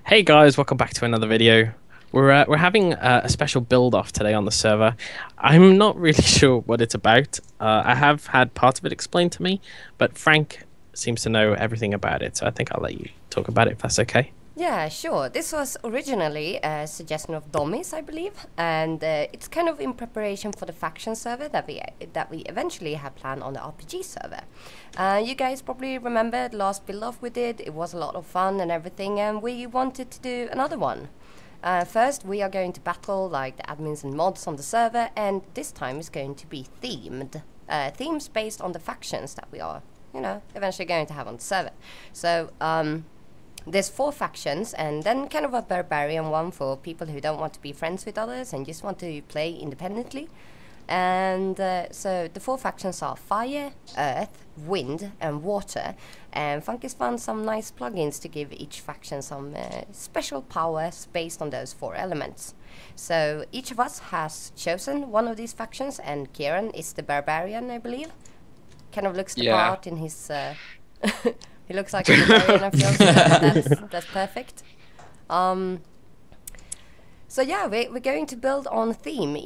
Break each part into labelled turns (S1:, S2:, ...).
S1: Hey guys, welcome back to another video. We're having a special build off today on the server. I'm not really sure what it's about. I have had part of it explained to me, but Frank seems to know everything about it, so I think I'll let you talk about it if that's okay.
S2: Yeah, sure. This was originally a suggestion of Dommy's, I believe, and it's kind of in preparation for the faction server that we eventually have planned on the RPG server. You guys probably remember the last build-off we did. It was a lot of fun and everything, and we wanted to do another one. First, we are going to battle like the admins and mods on the server, and this time it's going to be themed. Themes based on the factions that we are, eventually going to have on the server. So, there's 4 factions, and then kind of a barbarian one for people who don't want to be friends with others and just want to play independently. And so the 4 factions are fire, earth, wind and water, and Phunky's found some nice plugins to give each faction some special powers based on those 4 elements. So each of us has chosen one of these factions, and Kieran is the barbarian, I believe. Kind of looks the part in his he looks like a barbarian, I feel, so that's perfect. So yeah, we're going to build on theme.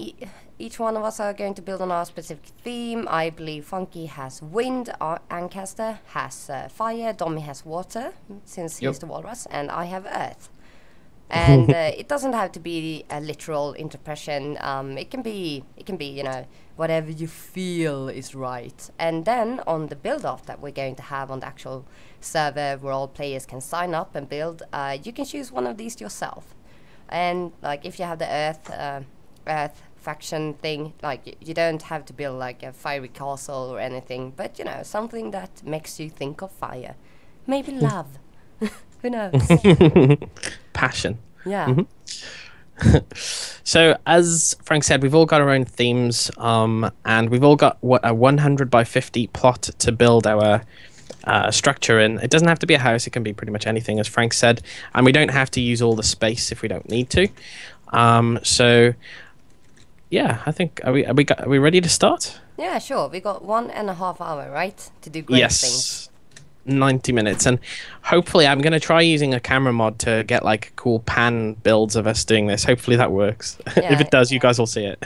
S2: Each one of us are going to build on our specific theme. I believe Phunky has wind, Ancaster has fire, Dommy has water, since he's the walrus, and I have earth. And it doesn't have to be a literal interpretation. It can be, whatever you feel is right. And then on the build-off that we're going to have on the actual server, where all players can sign up and build, you can choose one of these yourself. And like if you have the earth faction thing, like you don't have to build like a fiery castle or anything, but something that makes you think of fire. Maybe love. Who knows?
S1: Passion.
S2: Yeah.
S1: So as Frank said, we've all got our own themes, and we've all got a 100 by 50 plot to build our structure in. It doesn't have to be a house, it can be pretty much anything, as Frank said, and we don't have to use all the space if we don't need to. So yeah, I think are we ready to start?
S2: Yeah, sure. We got 1.5 hours, right, to do great things.
S1: 90 minutes, and hopefully I'm going to try using a camera mod to get like cool pan builds of us doing this. Hopefully that works.
S2: Yeah,
S1: if it does, you guys will see it.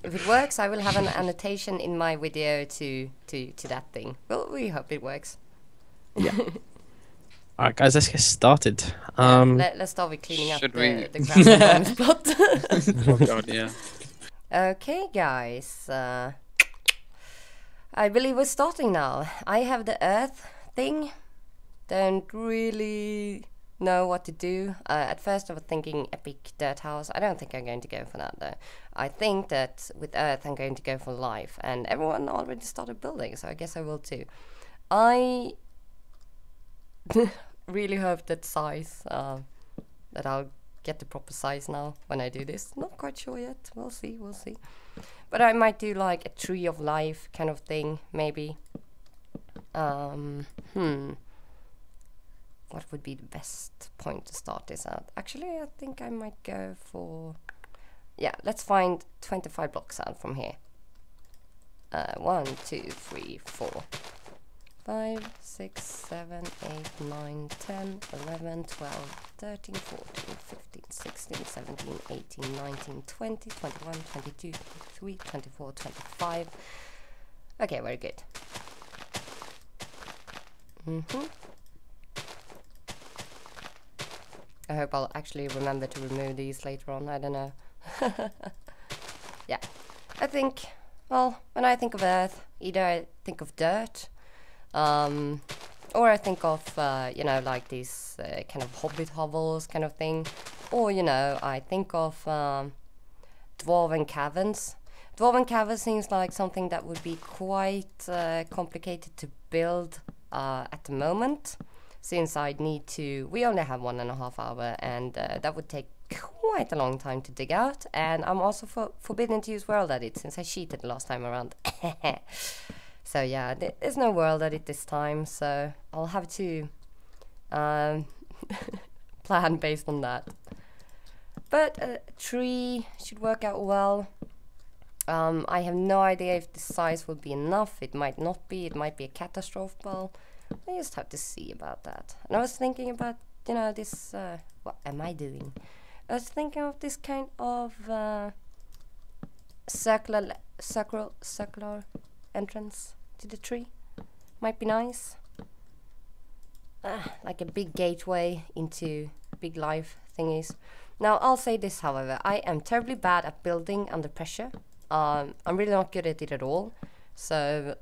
S2: If it works, I will have an annotation in my video to that thing. Well, we hope it works.
S1: Yeah. All right, guys, let's get started.
S2: Let's start with cleaning up the grass plot.
S3: Oh god, yeah.
S2: Okay, guys. I believe we're starting now. I have the earth thing. Don't really know what to do. At first I was thinking epic dirt house. I don't think I'm going to go for that though. I think that with earth I'm going to go for life, and everyone already started building, so I guess I will too. I really hope that that I'll get the proper size now when I do this. Not quite sure yet. We'll see. But I might do like a tree of life kind of thing, maybe. What would be the best point to start this out? Actually, I think I might go for... Yeah, let's find 25 blocks out from here. 1, 2, 3, 4, 5, 6, 7, 8, 9, 10, 11, 12, 13, 14, 15, 16, 17, 18, 19, 20, 21, 22, 23, 24, 25. Okay, very good. I hope I'll actually remember to remove these later on, I don't know. Yeah, I think, well, when I think of earth, either I think of dirt, or I think of, like these kind of hobbit hovels kind of thing, or, I think of dwarven caverns. Dwarven caverns seems like something that would be quite complicated to build at the moment, since I'd need to... We only have 1.5 hours, and that would take quite a long time to dig out, and I'm also forbidden to use world edit, since I cheated last time around. So yeah, there's no world edit this time, so I'll have to plan based on that. But a tree should work out well. I have no idea if the size will be enough. It might not be. It might be a catastrophe. Well, I just have to see about that. And I was thinking about, this What am I doing? I was thinking of this kind of circular entrance to the tree. Might be nice. Like a big gateway into big life thingies. Now I'll say this, however, I am terribly bad at building under pressure. I'm really not good at it at all. So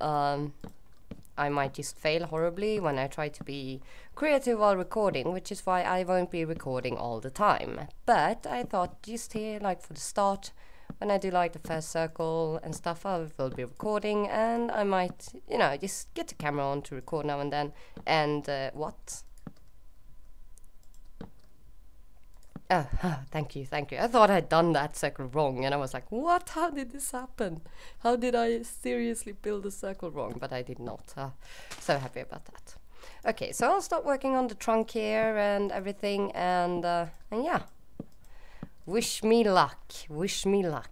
S2: I might just fail horribly when I try to be creative while recording, which is why I won't be recording all the time. But I thought just here, like for the start, when I do like the first circle and stuff, I will be recording, and I might, you know, just get the camera on to record now and then. And what? Oh, thank you. I thought I'd done that circle wrong, and I was like, what? How did this happen? How did I seriously build a circle wrong? But I did not. So happy about that. Okay, so I'll start working on the trunk here and everything, and yeah. Wish me luck. Wish me luck.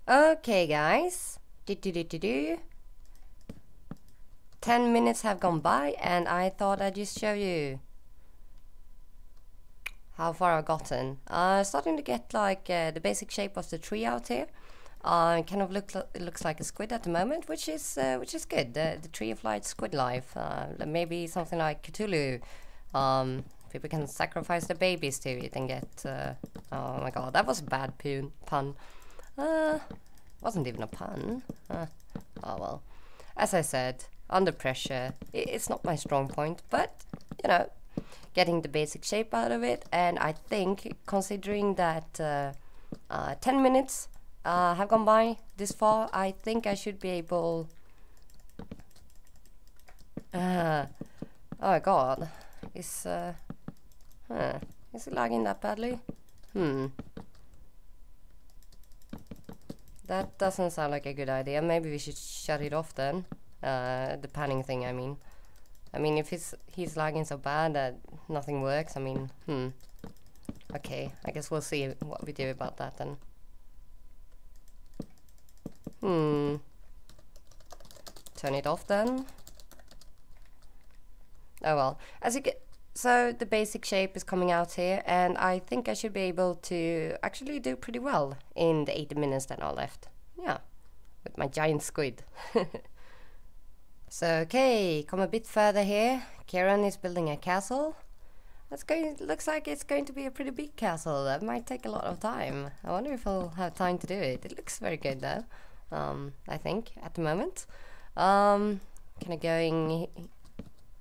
S2: Okay, guys. 10 minutes have gone by, and I thought I'd just show you how far I've gotten. Starting to get like the basic shape of the tree out here. Kind of looks like a squid at the moment, which is good. The Tree of Light squid life. Maybe something like Cthulhu. People can sacrifice their babies to it and get. Oh my god, that was a bad pun. Wasn't even a pun. Oh well. As I said, under pressure, it's not my strong point, but you know, getting the basic shape out of it. And I think, considering that 10 minutes have gone by this far, I think I should be able. Oh my god, is it lagging that badly? That doesn't sound like a good idea. Maybe we should shut it off then. The panning thing, I mean. If he's lagging so bad that nothing works, Okay, I guess we'll see what we do about that then. Turn it off then. Oh well. As you get, so the basic shape is coming out here, and I think I should be able to actually do pretty well in the 80 minutes that are left. Yeah, with my giant squid. So okay, come a bit further here. Kieran is building a castle. Looks like it's going to be a pretty big castle. That might take a lot of time. I wonder if I'll have time to do it. It looks very good though. I think at the moment. Kind of going.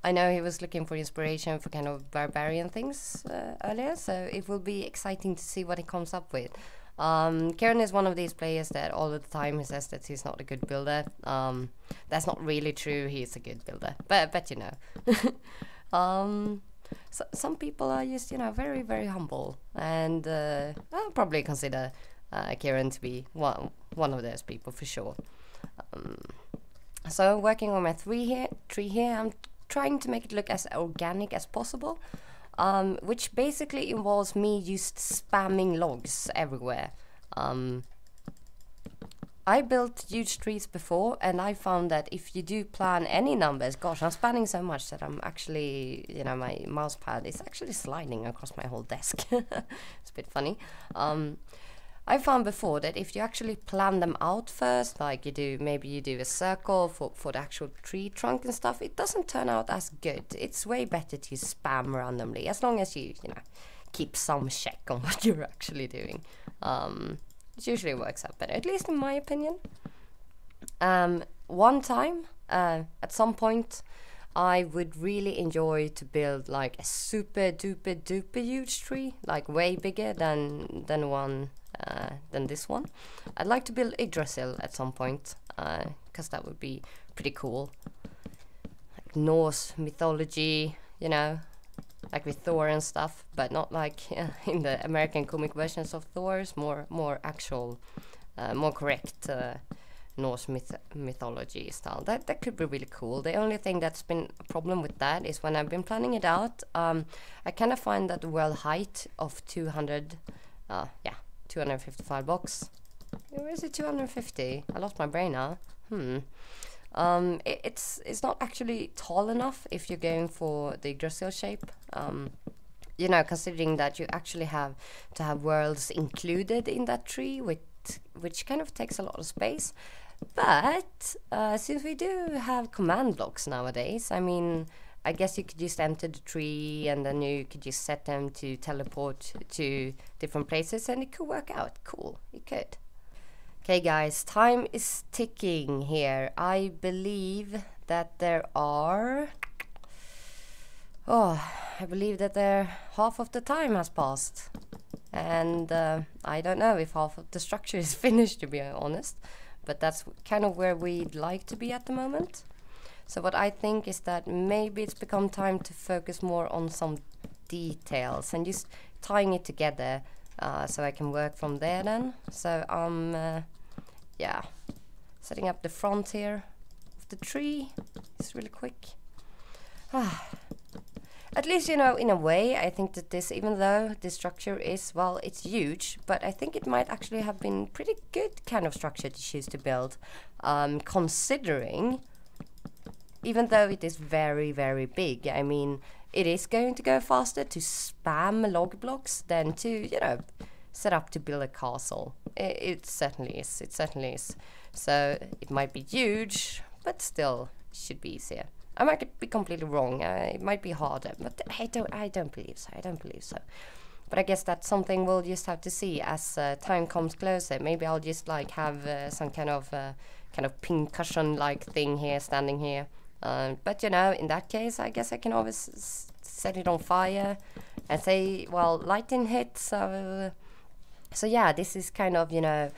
S2: I know he was looking for inspiration for kind of barbarian things earlier, so it will be exciting to see what he comes up with. Kieran is one of these players that all the time he says that he's not a good builder. That's not really true. He's a good builder, but you know. So some people are just, you know, very, very humble, and I'll probably consider Kieran to be one of those people for sure. So working on my tree here, I'm trying to make it look as organic as possible, which basically involves me just spamming logs everywhere. I built huge trees before, and I found that if you do plan any numbers, gosh, I'm spanning so much that I'm actually, you know, my mouse pad is actually sliding across my whole desk. It's a bit funny. I found before that if you actually plan them out first, like maybe you do a circle for the actual tree trunk and stuff, it doesn't turn out as good. It's way better to spam randomly, as long as you know, keep some check on what you're actually doing. It usually works out better, at least in my opinion. One time, at some point, I would really enjoy to build like a super duper duper huge tree, like way bigger than this one. I'd like to build Yggdrasil at some point, because that would be pretty cool. Like Norse mythology, you know, like with Thor and stuff, but not like in the American comic versions of Thor's, more actual, more correct Norse mythology style. That could be really cool. The only thing that's been a problem with that is when I've been planning it out, I kind of find that the world height of 255 blocks. Where is it? 250? I lost my brain now. It's not actually tall enough if you're going for the Yggdrasil shape. you know, considering that you actually have to have worlds included in that tree, which kind of takes a lot of space. But since we do have command blocks nowadays, I mean, I guess you could just enter the tree and then you could just set them to teleport to different places and it could work out. Cool, it could. Okay guys, time is ticking here. I believe that there are... Oh, I believe that half of the time has passed. And I don't know if half of the structure is finished, to be honest. But that's kind of where we'd like to be at the moment. So what I think is that maybe it's become time to focus more on some details and just tying it together so I can work from there then. So yeah, setting up the front here of the tree. It's really quick. At least, you know, in a way, I think that this, even though this structure is, well, it's huge, but I think it might actually have been pretty good kind of structure to choose to build, considering, even though it is very, very big, I mean, it is going to go faster to spam log blocks than to, you know, set up to build a castle. It certainly is, it certainly is. So it might be huge, but still should be easier. I might be completely wrong. It might be harder, but I don't believe so. I don't believe so. But I guess that's something we'll just have to see as time comes closer. Maybe I'll just like have some kind of pincushion like thing here, standing here. But you know, in that case, I guess I can always set it on fire and say, well, lightning hit. So yeah, this is kind of, you know,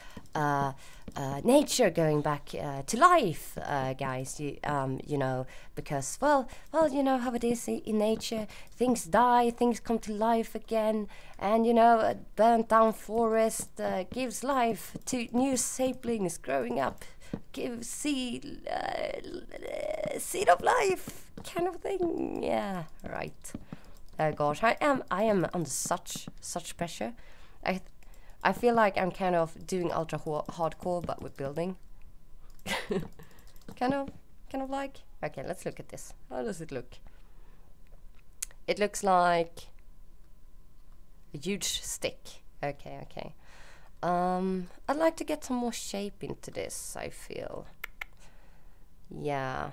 S2: nature going back to life, guys. You know, because well, you know how it is in nature. Things die, things come to life again, and you know, a burnt down forest gives life to new saplings growing up, gives seed of life, kind of thing. Yeah, right. Oh gosh, I am under such pressure. I feel like I'm kind of doing ultra hardcore, but with building. kind of like. Okay, let's look at this. How does it look? It looks like a huge stick. Okay. I'd like to get some more shape into this, I feel. Yeah,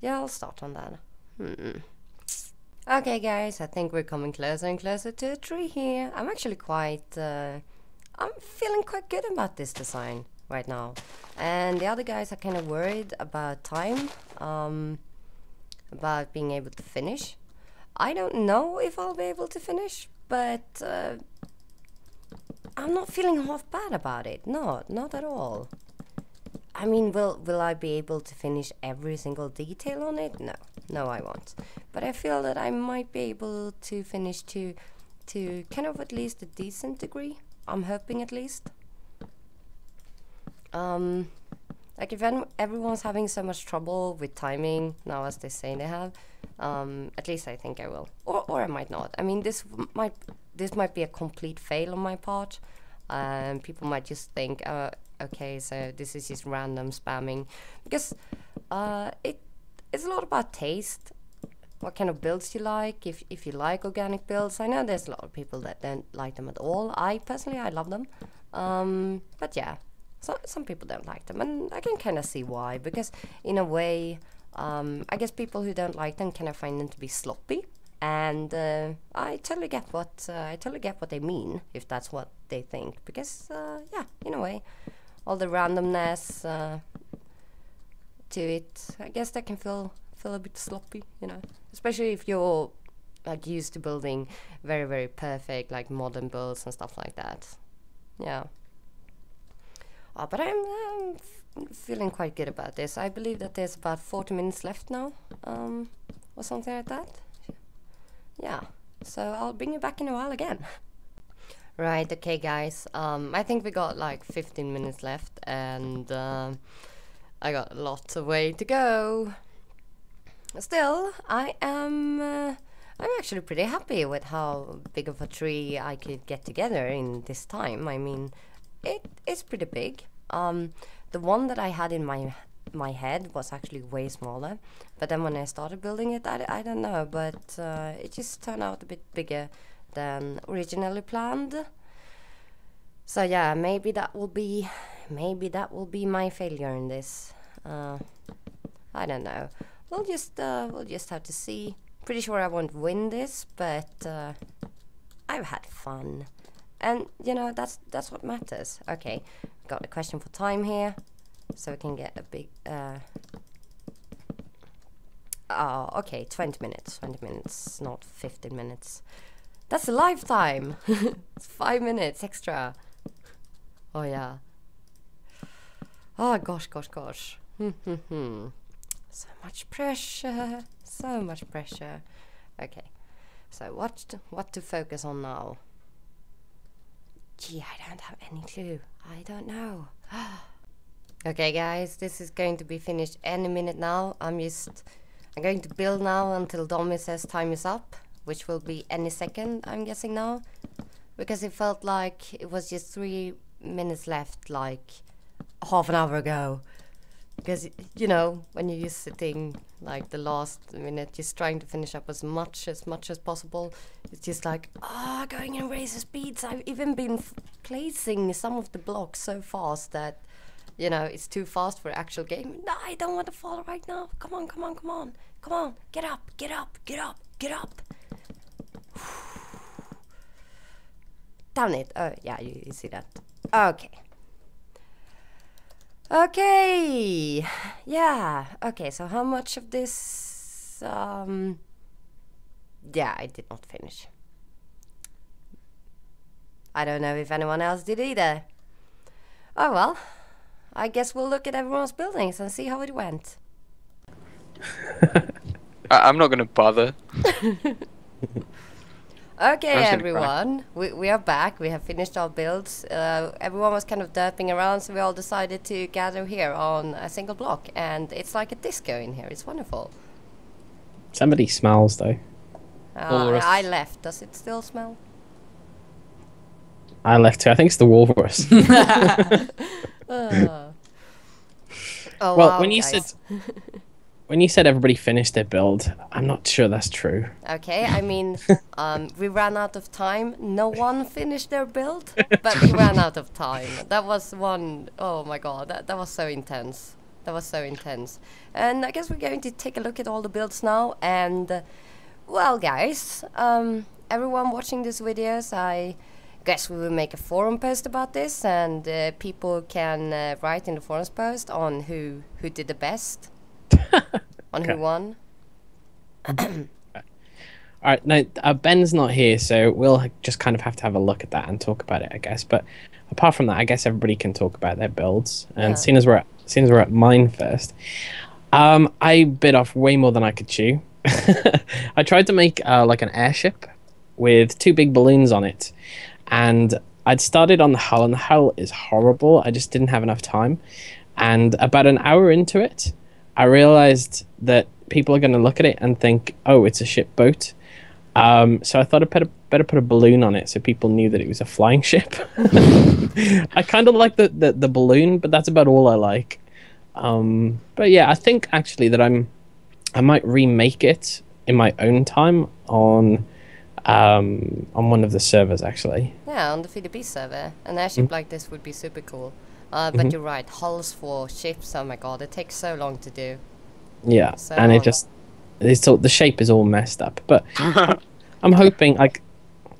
S2: I'll start on that. Okay, guys, I think we're coming closer and closer to a tree here. I'm actually quite... I'm feeling quite good about this design right now. And the other guys are kind of worried about time, about being able to finish. I don't know if I'll be able to finish, but I'm not feeling half bad about it. No, not at all. I mean, will I be able to finish every single detail on it? No, I won't. But I feel that I might be able to finish to kind of at least a decent degree. I'm hoping at least. Like if everyone's having so much trouble with timing now as they say they have, at least I think I will, or I might not. I mean, this might be a complete fail on my part. People might just think, okay, so this is just random spamming, because it's a lot about taste. What kind of builds you like, if you like organic builds. I know there's a lot of people that don't like them at all. I personally love them, but yeah, some people don't like them, and I can kind of see why, because in a way, I guess people who don't like them kind of find them to be sloppy, and I totally get what they mean, if that's what they think, because yeah, in a way, all the randomness to it, I guess that can feel a bit sloppy, you know, especially if you're like used to building very, very perfect like modern builds and stuff like that. Yeah. But I'm feeling quite good about this. I believe that there's about 40 minutes left now, or something like that. Yeah, so I'll bring you back in a while again. Right, okay guys, I think we got like 15 minutes left, and I got lots of way to go. Still, I'm actually pretty happy with how big of a tree I could get together in this time. I mean, it's pretty big. The one that I had in my head was actually way smaller, but then when I started building it, I don't know, but it just turned out a bit bigger than originally planned. So yeah, maybe that will be my failure in this. I don't know. We'll just have to see. Pretty sure I won't win this, but I've had fun, and you know that's what matters. Okay, got a question for time here, so we can get a big. Oh, okay, 20 minutes. 20 minutes, not 15 minutes. That's a lifetime. It's 5 minutes extra. Oh yeah. Oh gosh. So much pressure. So much pressure. Okay. So what to focus on now? Gee, I don't have any clue. I don't know. Okay, guys, this is going to be finished any minute now. I'm going to build now until Domi says time is up, which will be any second, I'm guessing now, because it felt like it was just 3 minutes left, like half an hour ago. Because, you know, when you're just sitting like the last minute, just trying to finish up as much as possible, it's just like, going in razor speeds. I've even been placing some of the blocks so fast that, you know, it's too fast for actual game. No, I don't want to fall right now. Come on. Get up. Damn it. Oh, yeah, you see that. Okay. Yeah. Okay, so how much of this... Yeah, I did not finish. I don't know if anyone else did either. Oh, well. I guess we'll look at everyone's buildings and see how it went.
S3: I'm not going to bother.
S2: Okay, everyone, we are back. We have finished our builds. Everyone was kind of derping around, so we all decided to gather here on a single block. And it's like a disco in here. It's wonderful.
S1: Somebody smells, though.
S2: I left. Does it still smell?
S1: I left too. I think it's the walrus.
S2: Oh,
S1: well,
S2: wow,
S1: when you said everybody finished their build, I'm not sure that's true.
S2: Okay, I mean, we ran out of time. No one finished their build, but we ran out of time. That was one, oh my god, that was so intense. That was so intense. And I guess we're going to take a look at all the builds now. And, well, guys, everyone watching these videos, I guess we will make a forum post about this. And people can write in the forums post on who did the best. On who won.
S1: Alright, now Ben's not here, so we'll just kind of have to have a look at that and talk about it, I guess. But apart from that, I guess everybody can talk about their builds. And seeing as we're at mine first, I bit off way more than I could chew. I tried to make like an airship with 2 big balloons on it, and I'd started on the hull, and the hull is horrible. I just didn't have enough time, and about an hour into it, I realized that people are going to look at it and think, oh, it's a ship boat. So I thought I'd better put a balloon on it so people knew that it was a flying ship. I kind of like the balloon, but that's about all I like. But yeah, I think actually that I might remake it in my own time on one of the servers, actually.
S2: Yeah, on the PvP server. An airship like this would be super cool. But you're right, hulls for ships, oh my god, it takes so long to do.
S1: Yeah,
S2: so
S1: and the shape is all messed up. But I'm hoping, like...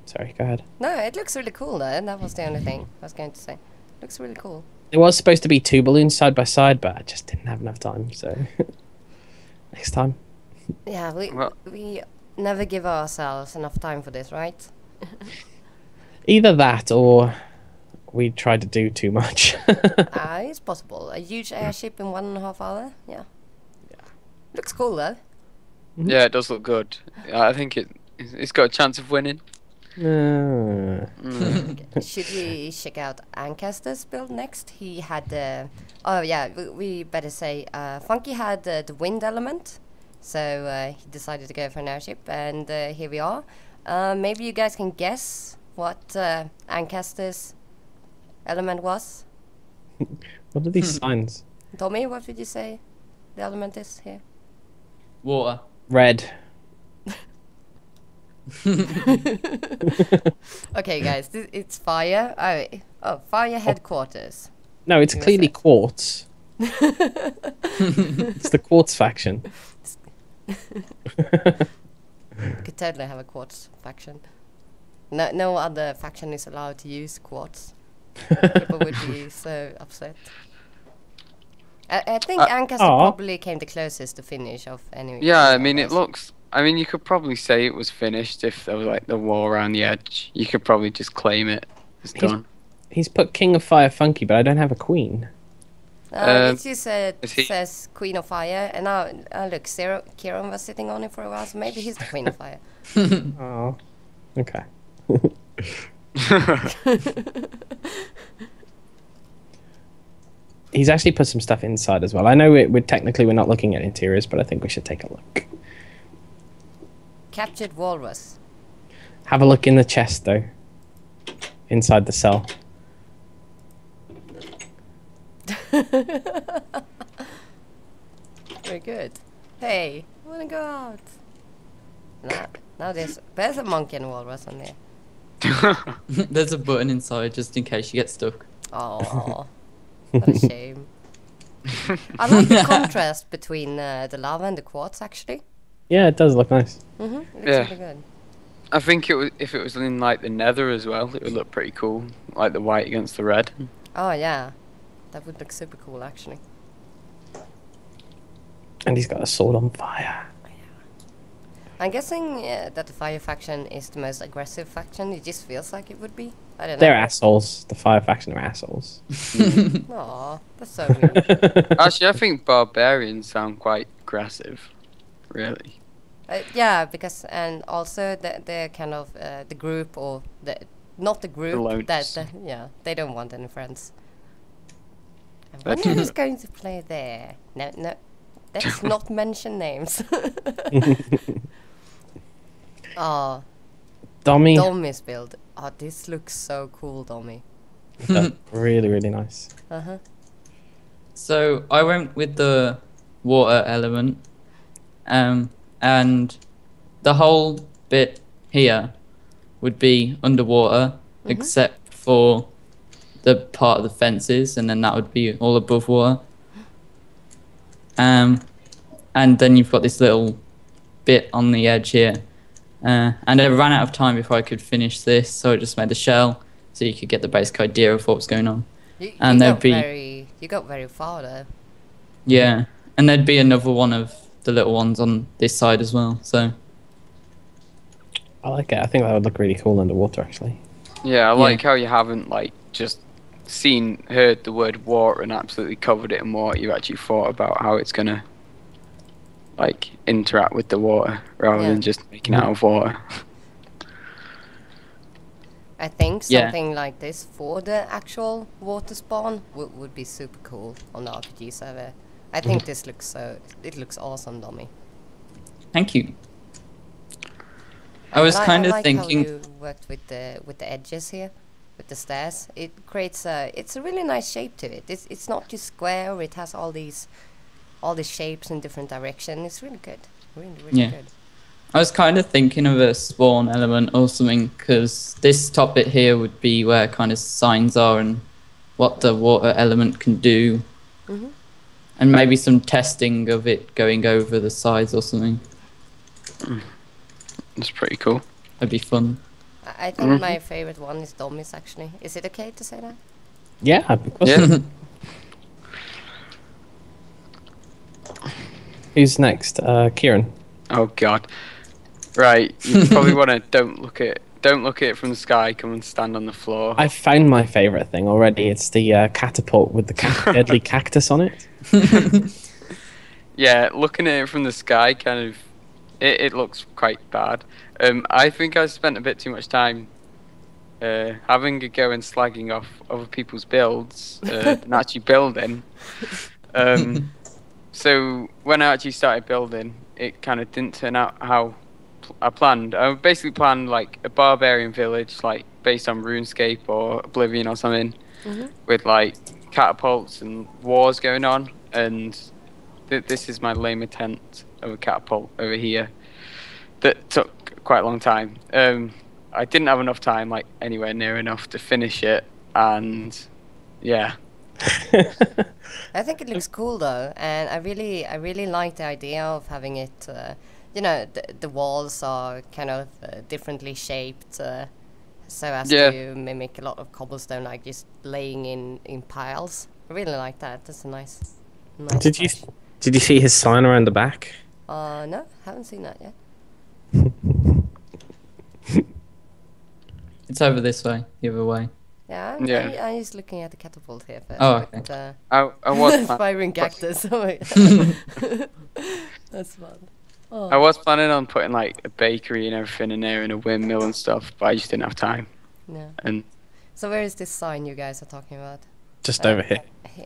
S1: Sorry, go ahead.
S2: No, it looks really cool though, that was the only thing I was going to say. Looks really cool.
S1: It was supposed to be 2 balloons side by side, but I just didn't have enough time, so... Next time.
S2: Yeah, we never give ourselves enough time for this, right?
S1: Either that, or... we tried to do too much.
S2: It's possible. A huge airship in 1.5 hours. Yeah. Looks cool though.
S3: Yeah, it does look good. I think it's got a chance of winning.
S2: Okay. Should we check out Ancaster's build next? He had oh yeah, we better say Funky had the wind element, so he decided to go for an airship, and here we are. Maybe you guys can guess what Ancaster's element was.
S1: What are these signs?
S2: Tommy, what would you say the element is here?
S4: Water.
S1: Red.
S2: Okay, guys, it's fire. Fire headquarters.
S1: No, it's
S2: Who is
S1: clearly
S2: it?
S1: quartz. It's the quartz faction.
S2: Could totally have a quartz faction. No other faction is allowed to use quartz. People would be so upset. I think Ancaster
S1: Aw.
S2: probably came the closest to finish of any.
S3: Yeah,
S2: any
S3: I
S2: of
S3: mean, it
S2: those.
S3: looks. I mean, you could probably say it was finished if there was like the wall around the edge. You could probably just claim it as done.
S1: He's put King of Fire Funky, but I don't have a queen.
S2: It just
S3: is he-
S2: says Queen of Fire, and now look, Kieran was sitting on it for a while, so maybe he's the Queen of Fire.
S1: Oh, okay. He's actually put some stuff inside as well. I know we're not looking at interiors, but I think we should take a look.
S2: Captured walrus.
S1: Have a look in the chest, though. Inside the cell.
S2: Very good. Hey, I wanna go out. Now there's a monkey and walrus on there.
S4: There's a button inside just in case you get stuck.
S2: Oh, what a shame. I like the contrast between the lava and the quartz, actually.
S1: Yeah, it does look nice.
S2: It looks
S3: Yeah.
S2: really good.
S3: I think if it was in like the nether as well, it would look pretty cool. Like the white against the red.
S2: Oh yeah, that would look super cool, actually.
S1: And he's got a sword on fire.
S2: I'm guessing that the fire faction is the most aggressive faction. It just feels like it would be. I don't know.
S1: They're assholes. The Fire faction are assholes.
S2: Aw, that's so mean.
S3: Actually, I think barbarians sound quite aggressive. Really.
S2: Yeah, because and also they're kind of the group or not the group
S3: lones.
S2: that yeah, they don't want any friends. I
S3: That's-
S2: wonder who's going to play there. No, let's not mention names. Oh,
S1: Dommy.
S2: Dommy's build. Oh, this looks so cool, Dommy.
S1: Really, really nice.
S4: So I went with the water element, and the whole bit here would be underwater, except for the part of the fences, and then that would be all above water. And then you've got this little bit on the edge here, and I ran out of time before I could finish this, so I just made the shell so you could get the basic idea of what was going on. And there'd be
S2: You got very far there.
S4: yeah, and there'd be another one of the little ones on this side as well. So
S1: I like it. I think that would look really cool underwater, actually.
S3: Yeah, I like how you haven't like just heard the word water and absolutely covered it in water. You've actually thought about how it's gonna like interact with the water rather than just making it out of water.
S2: I think
S4: Yeah.
S2: something like this for the actual water spawn would be super cool on the RPG server. I think this looks it looks awesome, Dommy.
S4: thank you. I was kind of
S2: like
S4: thinking.
S2: how you worked with the edges here, with the stairs. It creates it's a really nice shape to it. It's not just square. It has all these shapes in different directions. It's really good. Really
S4: Yeah.
S2: good.
S4: I was kind of thinking of a spawn element or something, because this top bit here would be where kind of signs are and what the water element can do, and maybe some testing of it going over the sides or something.
S3: It's pretty cool.
S4: That'd be fun.
S2: I think my favorite one is Dommy's, actually. Is it okay to say that?
S1: Yeah, of course.
S3: Yeah.
S1: Who's next? Kieran.
S3: Oh god. Right. You probably want to don't look at it from the sky. Come and stand on the floor.
S1: I found my favourite thing already. It's the catapult with the deadly cactus on it.
S3: Yeah, looking at it from the sky, kind of, it looks quite bad. I think I spent a bit too much time having a go and slagging off other people's builds than actually building. So when I actually started building, it kind of didn't turn out how I planned. I basically planned like a barbarian village, like based on RuneScape or Oblivion or something, with like catapults and wars going on. And this is my lame attempt of a catapult over here that took quite a long time. I didn't have enough time, like anywhere near enough to finish it, and yeah.
S2: I think it looks cool though, and I really like the idea of having it. You know, the walls are kind of differently shaped, so as to mimic a lot of cobblestone, like just laying in piles. I really like that. That's a nice.
S1: Did you see his sign around the back?
S2: No, haven't seen that yet.
S4: It's over this way, the other way.
S2: Yeah, I'm just looking at the catapult here first.
S4: Oh, okay.
S2: But,
S3: I was
S2: firing cactus. Oh my God. That's fun. Oh.
S3: I was planning on putting like a bakery and everything in there and a windmill and stuff, but I just didn't have time.
S2: Yeah.
S3: And
S2: so where is this sign you guys are talking about?
S1: Just over here.
S2: Here.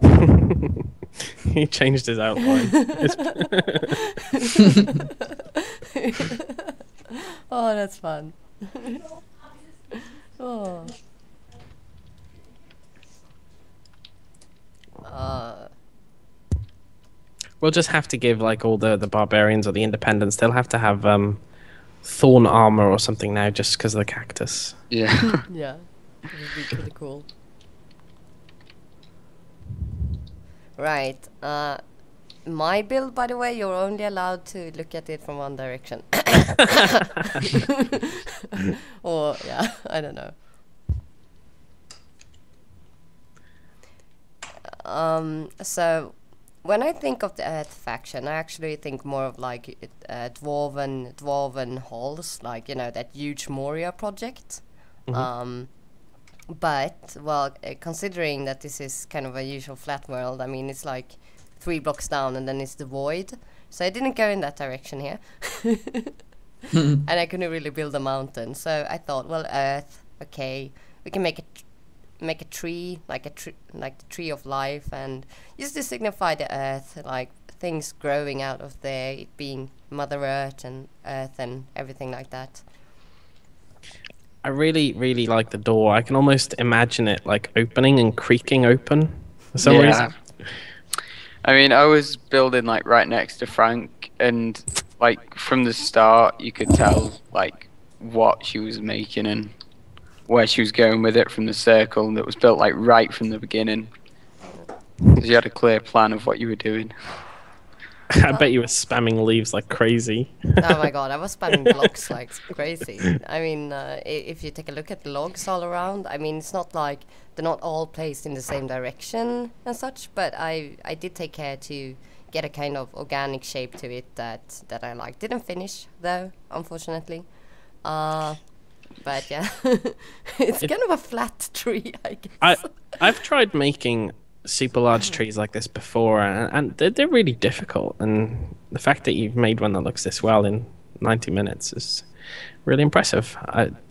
S2: Okay.
S1: He changed his outline.
S2: Oh, that's fun. Oh.
S1: We'll just have to give like all the barbarians or the independents. They'll have to have thorn armor or something now, just because of the cactus.
S3: yeah.
S2: Yeah, it would be pretty cool. Right. My build, by the way, you're only allowed to look at it from one direction. Or yeah, I don't know. So when I think of the Earth faction, I actually think more of like dwarven halls, like, you know, that huge Moria project. But well, considering that this is kind of a usual flat world, I mean, it's like 3 blocks down and then it's the void. So I didn't go in that direction here. And I couldn't really build a mountain. So I thought, well, Earth, okay, we can make a tree, like like the tree of life, and just to signify the Earth, like things growing out of there, it being Mother Earth and everything like that.
S1: I really, really like the door. I can almost imagine it like opening and creaking open for some reason.
S3: I mean, I was building like right next to Frank, and like from the start, you could tell like what she was making and where she was going with it from the circle that was built like right from the beginning. Because you had a clear plan of what you were doing.
S1: I bet you were spamming leaves like crazy.
S2: Oh my God, I was spamming blocks like crazy. I mean, if you take a look at the logs all around, I mean, it's not like they're not all placed in the same direction and such, but I did take care to get a kind of organic shape to it that I like. Didn't finish though, unfortunately. But yeah, it's kind of a flat tree, I guess.
S1: I've tried making super large trees like this before, and they're really difficult, and the fact that you've made one that looks this well in 90 minutes is really impressive.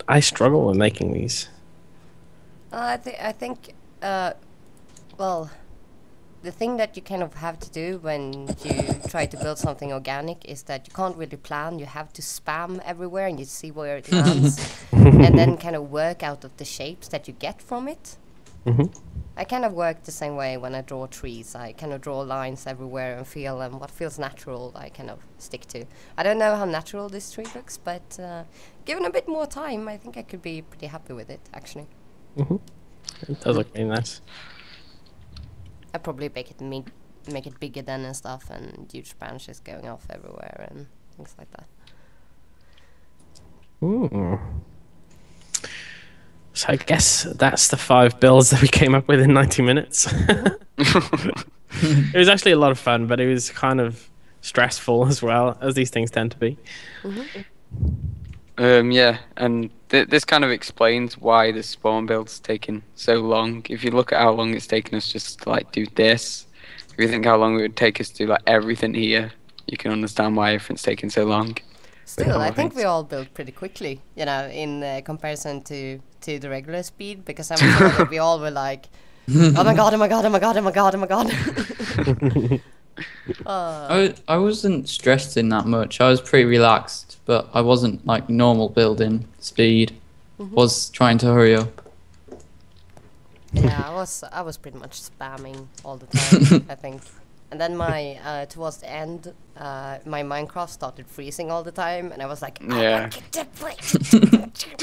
S1: I struggle with making these.
S2: I think well, the thing that you kind of have to do when you try to build something organic is that you can't really plan. You have to spam everywhere and you see where it lands, and then kind of work out of the shapes that you get from it. I kind of work the same way when I draw trees. I kind of draw lines everywhere and feel what feels natural I kind of stick to. I don't know how natural this tree looks, but given a bit more time, I think I could be pretty happy with it, actually.
S1: It does look really nice.
S2: I probably make it bigger then and stuff, and huge branches going off everywhere and things like that.
S1: Ooh. So I guess that's the 5 builds that we came up with in 90 minutes. It was actually a lot of fun, but it was kind of stressful as well, as these things tend to be.
S3: Yeah, and this kind of explains why the spawn build's taken so long. If you look at how long it's taken us just to like do this, if you think how long it would take us to do like everything here, you can understand why everything's taken so long.
S2: Still, I think we all built pretty quickly, you know, in comparison to the regular speed, because I'm sure that we all were like, oh my god, oh my god, oh my god, oh my god, oh my god.
S4: I wasn't stressing that much. I was pretty relaxed, but I wasn't like normal building speed. Was trying to hurry up.
S2: Yeah, I was pretty much spamming all the time, I think. And then my towards the end, my Minecraft started freezing all the time, and I was like,
S3: Yeah.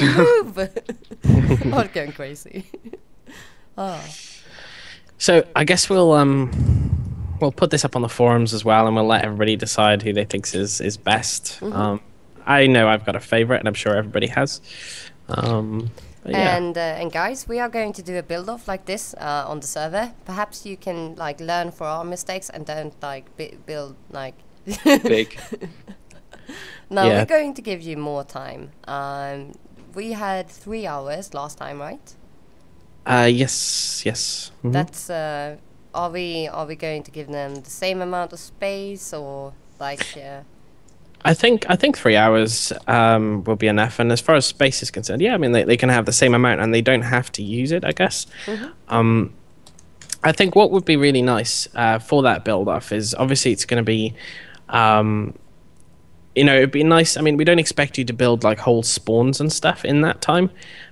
S2: move! I was going crazy.
S1: So I guess we'll put this up on the forums as well, and we'll let everybody decide who they think is best. I know I've got a favorite, and I'm sure everybody has. But yeah.
S2: And guys, we are going to do a build-off like this on the server. Perhaps you can like learn from our mistakes and don't like build like
S3: Big.
S2: No,
S1: Yeah.
S2: we're going to give you more time. We had 3 hours last time, right?
S1: Yes. Mhm.
S2: That's are we going to give them the same amount of space or like?
S1: I think 3 hours will be enough. And as far as space is concerned, yeah, I mean they can have the same amount and they don't have to use it, I guess. I think what would be really nice for that build off is obviously it's going to be, it'd be nice. I mean, we don't expect you to build like whole spawns and stuff in that time,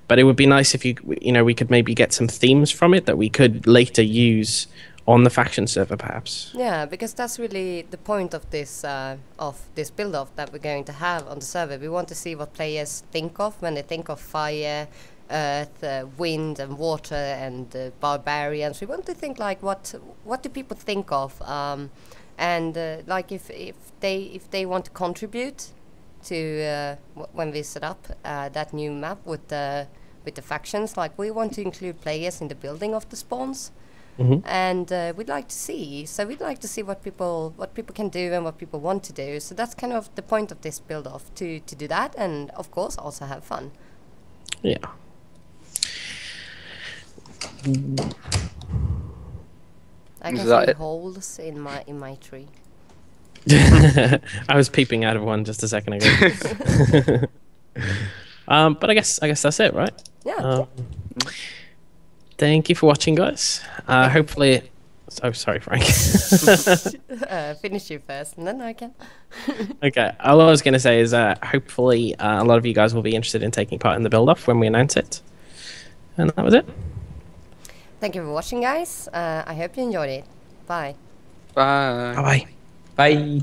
S1: but it would be nice if we could maybe get some themes from it that we could later use on the faction server, perhaps.
S2: Yeah, because that's really the point of this build-off that we're going to have on the server. We want to see what players think of when they think of fire, earth, wind, and water, and barbarians. We want to think like what do people think of, and like if they want to contribute to when we set up that new map with the factions. Like we want to include players in the building of the spawns. And we'd like to see. So we'd like to see what people can do and what people want to do. So that's kind of the point of this build-off, to do that, and of course also have fun.
S1: Yeah.
S2: I can
S3: Is that
S2: see
S3: it?
S2: holes in my tree.
S1: I was peeping out of one just a second ago. But I guess that's it, right?
S2: Yeah.
S1: Thank you for watching, guys. Hopefully. Oh, sorry, Frank.
S2: Finish you first, and then I can.
S1: Okay. All I was going to say is hopefully a lot of you guys will be interested in taking part in the build-off when we announce it. And that was it.
S2: Thank you for watching, guys. I hope you enjoyed it. Bye.
S3: Bye.
S1: Bye-bye.
S4: Bye.